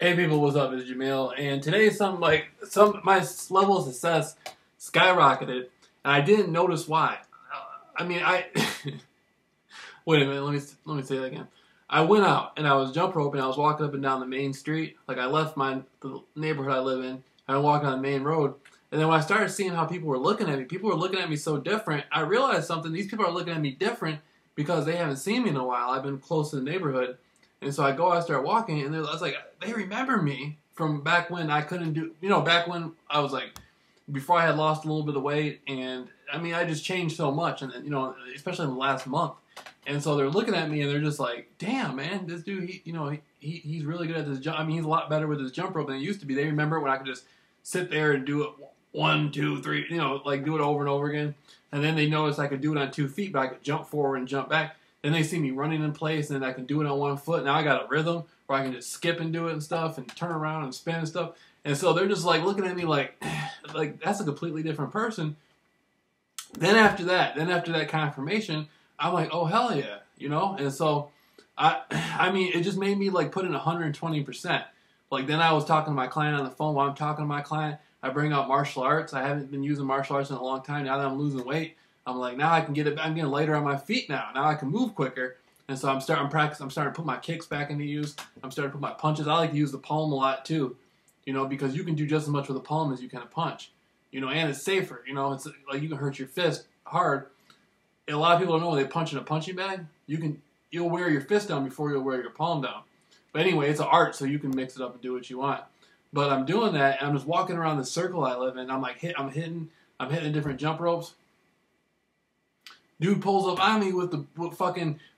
Hey people, what's up? It's Jameel, and today my level of success skyrocketed, and I didn't notice why. I mean, I wait a minute. Let me say that again. I went out and I was jump roping. I was walking up and down the main street. Like I left the neighborhood I live in. I was walking on the main road, and then when I started seeing how people were looking at me, people were looking at me so different. I realized something. These people are looking at me different because they haven't seen me in a while. I've been close to the neighborhood. And so I start walking, and I was like, they remember me from back when I couldn't do, back when I was like, before I had lost a little bit of weight, and I mean, I just changed so much, and especially in the last month. And so they're looking at me, and they're just like, damn, man, this dude, he's really good at this jump. I mean, he's a lot better with his jump rope than he used to be. They remember when I could just sit there and do it 1, 2, 3, like do it over and over again. And then they noticed I could do it on 2 feet, but I could jump forward and jump back. Then they see me running in place, and then I can do it on 1 foot. Now I got a rhythm where I can just skip and do it and stuff, and turn around and spin and stuff. And so they're just like looking at me like that's a completely different person. Then after that confirmation, I'm like, oh hell yeah, And so I mean, it just made me like put in 120%. Like then I was talking to my client on the phone. While I'm talking to my client, I bring out martial arts. I haven't been using martial arts in a long time. Now that I'm losing weight, I'm like, now I can get it. I'm getting lighter on my feet now. Now I can move quicker. And so I'm starting to put my kicks back into use. I'm starting to put my punches. I like to use the palm a lot too, because you can do just as much with a palm as you can a punch, and it's safer. It's like you can hurt your fist hard. And a lot of people don't know when they punch in a punching bag, you'll wear your fist down before you'll wear your palm down. But anyway, it's an art, so you can mix it up and do what you want. But I'm doing that, and I'm just walking around the circle I live in. I'm like, I'm hitting different jump ropes. Dude pulls up on me with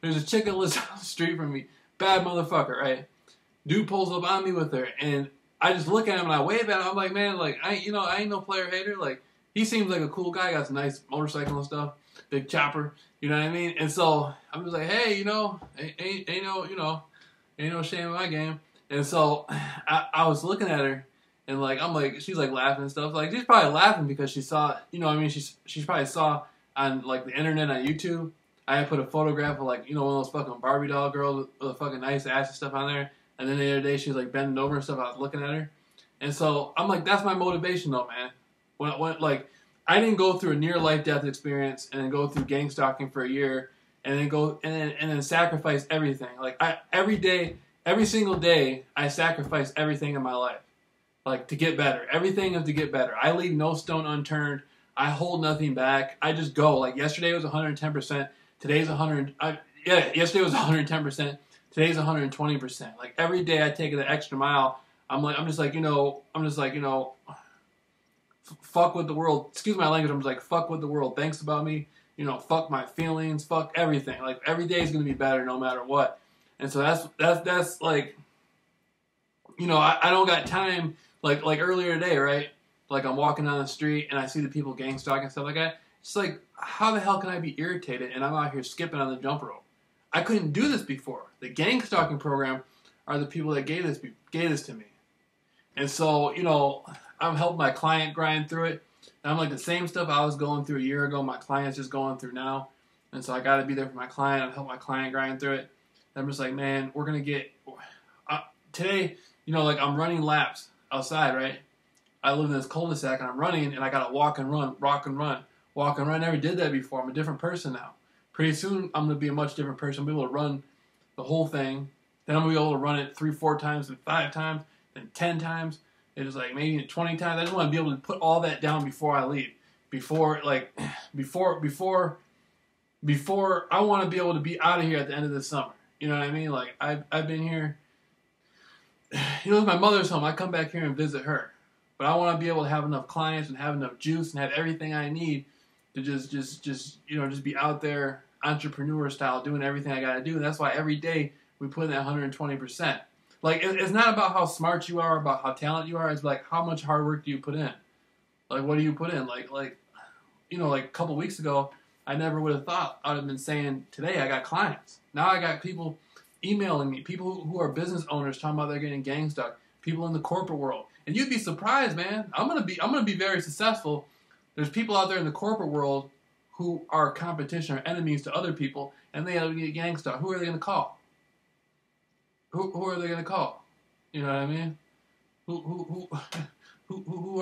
there's a chicken lives down the street from me. Bad motherfucker, right? Dude pulls up on me with her, and I just look at him and I wave at him. I'm like, man, like, I ain't no player hater. Like, he seems like a cool guy, got some nice motorcycle and stuff, big chopper, you know what I mean? And so, I'm just like, hey, ain't no shame in my game. And so, I was looking at her, and like, I'm like, she's like laughing and stuff. Like, she's probably laughing because she saw, she probably saw on like the internet on YouTube, I had put a photograph of like, one of those fucking Barbie doll girls with a fucking nice ass and stuff on there. And then the other day she was like bending over and stuff. I was looking at her. And so I'm like, that's my motivation though, man. When like, I didn't go through a near life death experience and then go through gang stalking for a year and then sacrifice everything. Like every single day, I sacrifice everything in my life. Like to get better. Everything is to get better. I leave no stone unturned. I hold nothing back. I just go. Like yesterday was 110%. Today's 100. Yesterday was 110%. Today's 120%. Like every day I take it an extra mile. I'm just like, fuck what the world. Excuse my language. I'm just like, fuck what the world thinks about me. Fuck my feelings. Fuck everything. Like every day is gonna be better no matter what. And so that's like, I don't got time. Like earlier today, right? Like I'm walking down the street and I see the people gang stalking and stuff like that. It's like, how the hell can I be irritated and I'm out here skipping on the jump rope? I couldn't do this before. The gang stalking program are the people that gave this to me. And so, I'm helping my client grind through it. And I'm like, the same stuff I was going through a year ago, my client's just going through now. And so I got to be there for my client. I'm helping my client grind through it. And I'm just like, man, we're going to get... today, like I'm running laps outside, right? I live in this cul-de-sac and I'm running and I gotta walk and run. I never did that before. I'm a different person now. Pretty soon I'm gonna be a much different person. I'm gonna be able to run the whole thing. Then I'm gonna be able to run it 3, 4 times, and 5 times, then 10 times. It is like maybe 20 times. I just want to be able to put all that down before I leave. Before I want to be able to be out of here at the end of the summer. You know what I mean? Like I've been here. It's my mother's home. I come back here and visit her. But I want to be able to have enough clients and have enough juice and have everything I need to just be out there entrepreneur style doing everything I got to do. And that's why every day we put in that 120%. Like it's not about how smart you are, about how talented you are. It's like how much hard work do you put in? Like what do you put in? Like a couple weeks ago, I never would have thought I would have been saying today I got clients. Now I got people emailing me, people who are business owners talking about they're getting gang stuck, people in the corporate world. And you'd be surprised, man. I'm gonna be very successful. There's people out there in the corporate world who are competition or enemies to other people, and they get gang stuck. Who are they gonna call? Who are they gonna call? You know what I mean? Who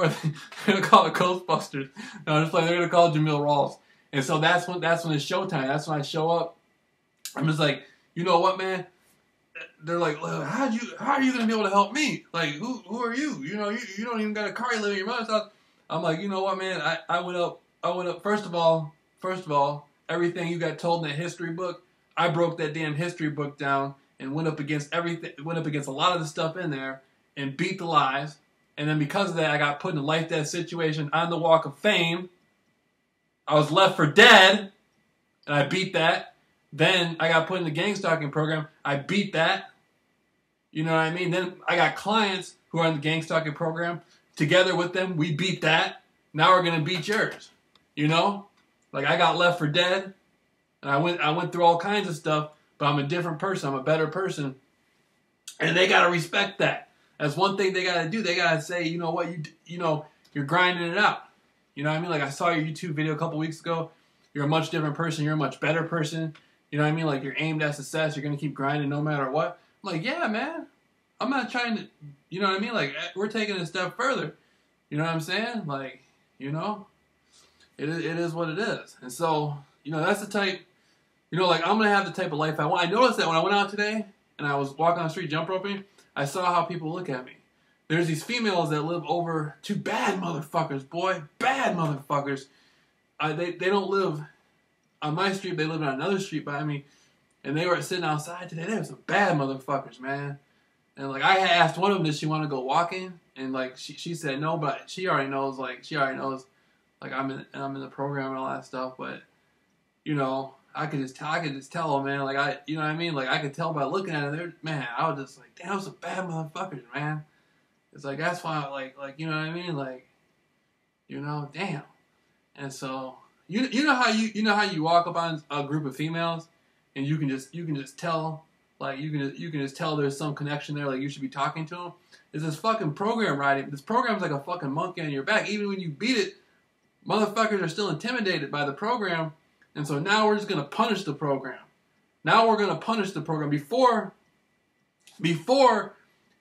are they? They're gonna call it Ghostbusters. No, I'm just like they're gonna call it JAMEEL Rawls. And so that's when it's showtime. That's when I show up. I'm just like, you know what, man? They're like, well, how are you gonna be able to help me? Like, who are you? You know, you don't even got a car. You live in your mother's house. I'm like, you know what, man? I went up. First of all, everything you got told in that history book, I broke that damn history book down and went up against everything. Went up against a lot of the stuff in there and beat the lies. And then because of that, I got put in a life-death situation on the Walk of Fame. I was left for dead, and I beat that. Then I got put in the gang stalking program. I beat that. You know what I mean? Then I got clients who are in the gang stalking program. Together with them, we beat that. Now we're going to beat yours. You know? Like, I got left for dead, and I went through all kinds of stuff, but I'm a different person. I'm a better person. And they got to respect that. That's one thing they got to do. They got to say, you know what, you're grinding it out. You know what I mean? Like, I saw your YouTube video a couple weeks ago. You're a much different person. You're a much better person. You know what I mean? Like, you're aimed at success. You're going to keep grinding no matter what. I'm like, yeah, man. I'm not trying to, you know what I mean? Like, we're taking it a step further. You know what I'm saying? Like, you know, it is what it is. And so, you know, that's the type, you know, like, I'm going to have the type of life I want. I noticed that when I went out today and I was walking on the street jump roping, I saw how people look at me. There's these females that live over two bad motherfuckers, boy. Bad motherfuckers. They don't live on my street. They live on another street by me. And they were sitting outside today. They were some bad motherfuckers, man. And, like, I asked one of them, did she want to go walking? And, like, she said no, but she already knows, like, I'm in the program and all that stuff. But, you know, I could just tell them, man. Like, you know what I mean? Like, I could tell by looking at them. Man, I was just like, damn, those some bad motherfuckers, man. It's like, that's why, like, you know what I mean? Like, you know, damn. And so, you know how you walk up on a group of females, and you can just tell, like, you can just tell there's some connection there, like you should be talking to them. It's this fucking program riding. This program's like a fucking monkey on your back. Even when you beat it, motherfuckers are still intimidated by the program. And so now we're just going to punish the program. Now we're going to punish the program. Before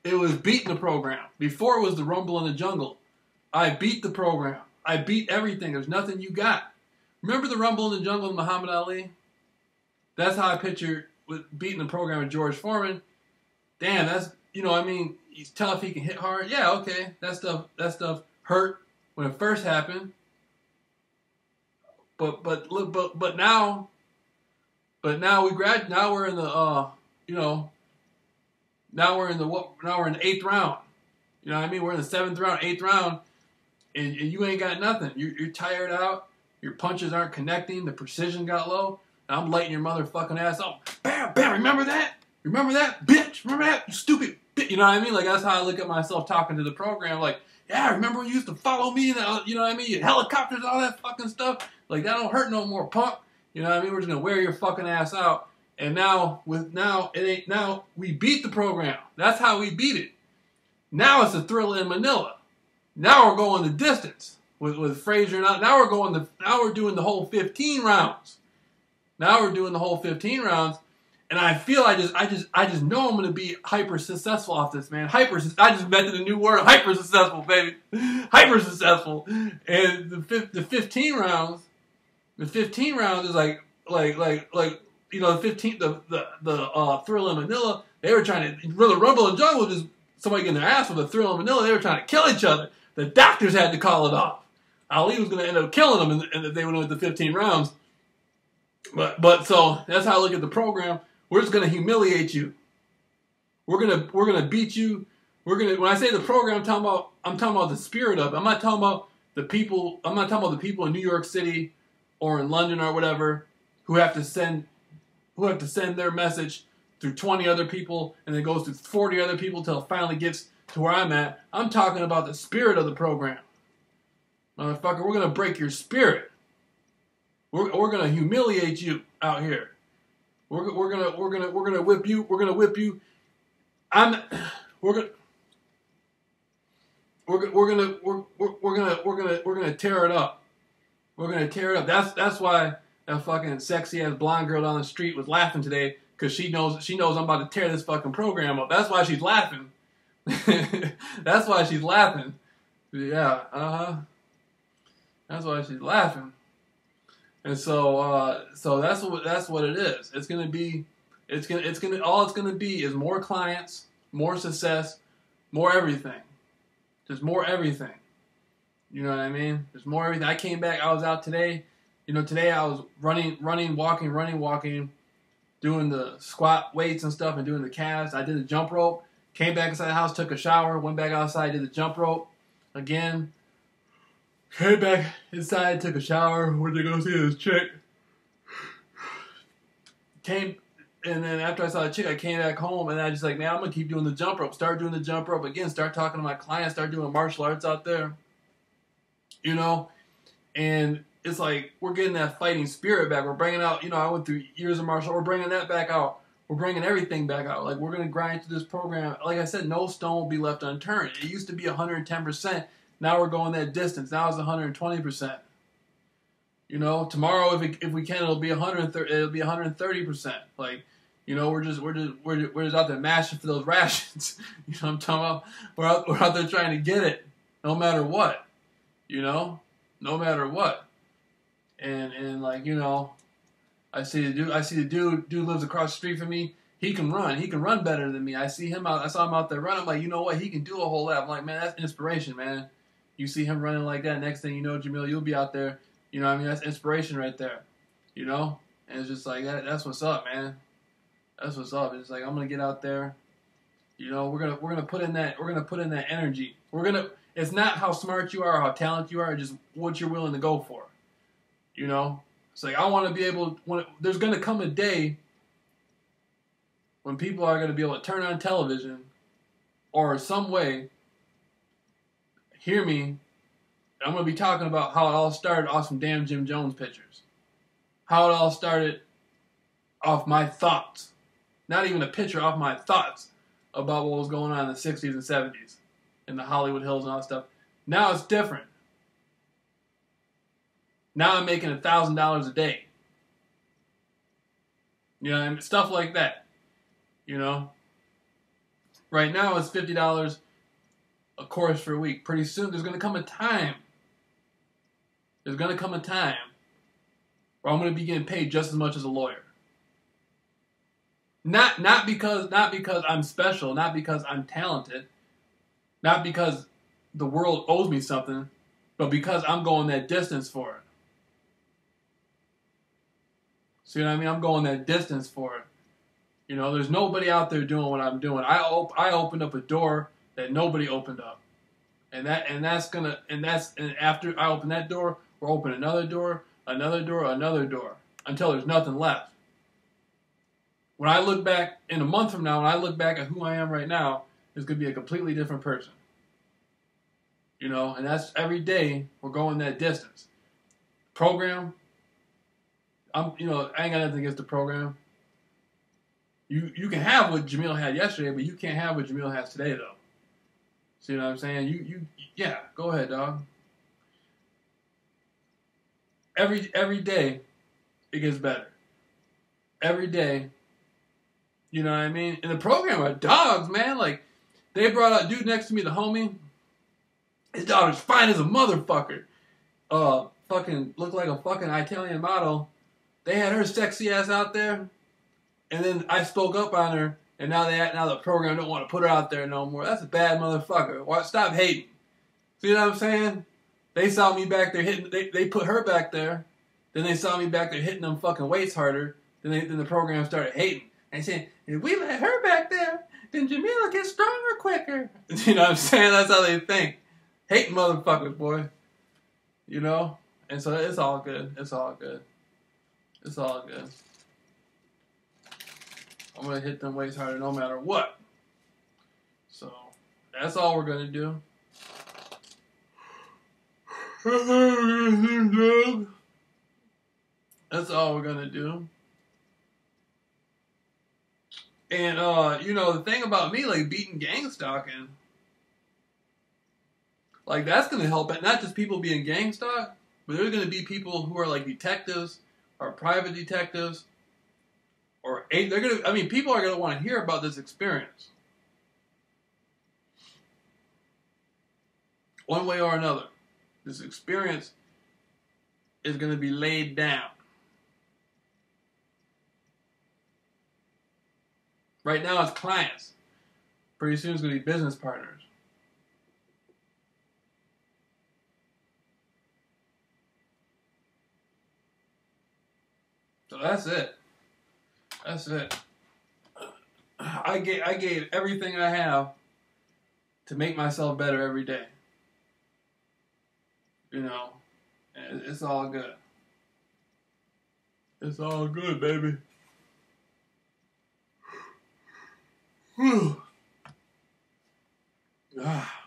it was beating the program. Before it was the rumble in the jungle. I beat the program. I beat everything. There's nothing you got. Remember the rumble in the jungle with Muhammad Ali? That's how I picture with beating the program with George Foreman. Damn, that's, you know, I mean, he's tough, he can hit hard. Yeah, okay. That stuff hurt when it first happened. But now we're in the now we're in the 8th round. You know what I mean? We're in the 7th round, 8th round, and you ain't got nothing. You're tired out. Your punches aren't connecting. The precision got low. And I'm lighting your motherfucking ass up. Bam, bam. Remember that? Remember that, bitch? Remember that, you stupid bitch? You know what I mean? Like, that's how I look at myself talking to the program. Like, yeah, remember when you used to follow me? And, you know what I mean? Helicopters, all that fucking stuff. Like, that don't hurt no more, punk. You know what I mean? We're just gonna wear your fucking ass out. And now we beat the program. That's how we beat it. Now it's a Thriller in Manila. Now we're going the distance with Frazier. Now we're doing the whole 15 rounds. Now we're doing the whole 15 rounds, and I feel I just know I'm gonna be hyper successful off this, man. I just invented a new word, hyper successful, baby, hyper successful. And the 15 rounds is like you know, the Thriller in Manila. They were trying to really rumble in the jungle, just somebody getting their ass with a Thriller in Manila. They were trying to kill each other. The doctors had to call it off. Ali was gonna end up killing them, and they went with the 15 rounds. But so that's how I look at the program. We're just gonna humiliate you. We're gonna beat you. When I say the program, I'm talking about the spirit of it. I'm not talking about the people. I'm not talking about the people in New York City or in London or whatever who have to send their message through 20 other people and then goes through 40 other people till it finally gets to where I'm at. I'm talking about the spirit of the program. Motherfucker, we're gonna break your spirit. We're gonna humiliate you out here. We're gonna whip you. We're gonna whip you. We're gonna tear it up. We're gonna tear it up. That's why that fucking sexy ass blonde girl down the street was laughing today, because she knows I'm about to tear this fucking program up. That's why she's laughing. That's why she's laughing. Yeah, that's why she's laughing. And so that's what it is. It's gonna be, all it's gonna be is more clients, more success, more everything. Just more everything. You know what I mean? There's more everything. I came back. I was out today. Today I was running, walking, doing the squat weights and stuff, and doing the calves. I did the jump rope. Came back inside the house, took a shower, went back outside, did the jump rope again. Came back inside, took a shower, went to go see this chick. And then after I saw the chick, I came back home, and I just like, man, I'm gonna keep doing the jump rope. Start doing the jump rope again. Start talking to my clients. Start doing martial arts out there. And it's like we're getting that fighting spirit back. We're bringing out, I went through years of martial arts. We're bringing that back out. We're bringing everything back out. Like, we're going to grind through this program. Like I said, no stone will be left unturned. It used to be 110%. Now we're going that distance. Now it's 120%. Tomorrow, if we can, it'll be 130. It'll be 130%. Like, we're just out there mashing for those rations. You know what I'm talking about? We're out there trying to get it, no matter what. No matter what. And like, I see the dude lives across the street from me. He can run better than me. I saw him out there running. I'm like, you know what? He can do a whole lot. I'm like, man, that's inspiration, man. You see him running like that. Next thing you know, Jameel, you'll be out there. That's inspiration right there. And it's just like that's what's up, man. That's what's up. It's like I'm gonna get out there. We're gonna put in that energy. It's not how smart you are or how talented you are, it's just what you're willing to go for. It's like I want to be able. There's going to come a day when people are going to be able to turn on television or some way hear me. I'm going to be talking about how it all started off some damn Jim Jones pictures. How it all started off my thoughts. Not even a picture, off my thoughts about what was going on in the 60s and 70s in the Hollywood Hills and all that stuff. Now it's different. Now I'm making $1,000 a day. And stuff like that. Right now it's $50 a course for a week. Pretty soon there's going to come a time. There's going to come a time where I'm going to be getting paid just as much as a lawyer. Not because I'm special, not because I'm talented, not because the world owes me something, but because I'm going that distance for it. See what I mean? I'm going that distance for it. There's nobody out there doing what I'm doing. I opened up a door that nobody opened up, and after I open that door, we're opening another door, until there's nothing left. When I look back in a month from now, when I look back at who I am right now, it's gonna be a completely different person. And that's every day we're going that distance. Program. I ain't got nothing against the program. You can have what Jameel had yesterday, but you can't have what Jameel has today, though. See what I'm saying? Yeah, go ahead, dog. Every day, it gets better. Every day, you know what I mean? And the program are dogs, man. Like, they brought out dude next to me, the homie. His daughter's fine as a motherfucker. Fucking looked like a fucking Italian model. They had her sexy ass out there, and then I spoke up on her, and now the program don't want to put her out there no more. That's a bad motherfucker. Stop hating. See what I'm saying? They saw me back there hitting. They put her back there. Then they saw me back there hitting them fucking weights harder. Then the program started hating. And saying, if we let her back there, then Jameel will get stronger quicker. You know what I'm saying? That's how they think. Hating motherfuckers, boy. And so it's all good. It's all good. It's all good. I'm going to hit them weights harder no matter what. So, that's all we're going to do. That's all we're going to do. And, the thing about me, like, beating gang stalking, like, that's going to help. Not just people being gang stalked, but there's going to be people who are, like, detectives, or private detectives, or people are going to want to hear about this experience. one way or another. This experience is going to be laid down. Right now it's clients. Pretty soon it's going to be business partners. So that's it. That's it. I gave everything I have to make myself better every day. You know, it's all good. It's all good, baby. Whew. Ah.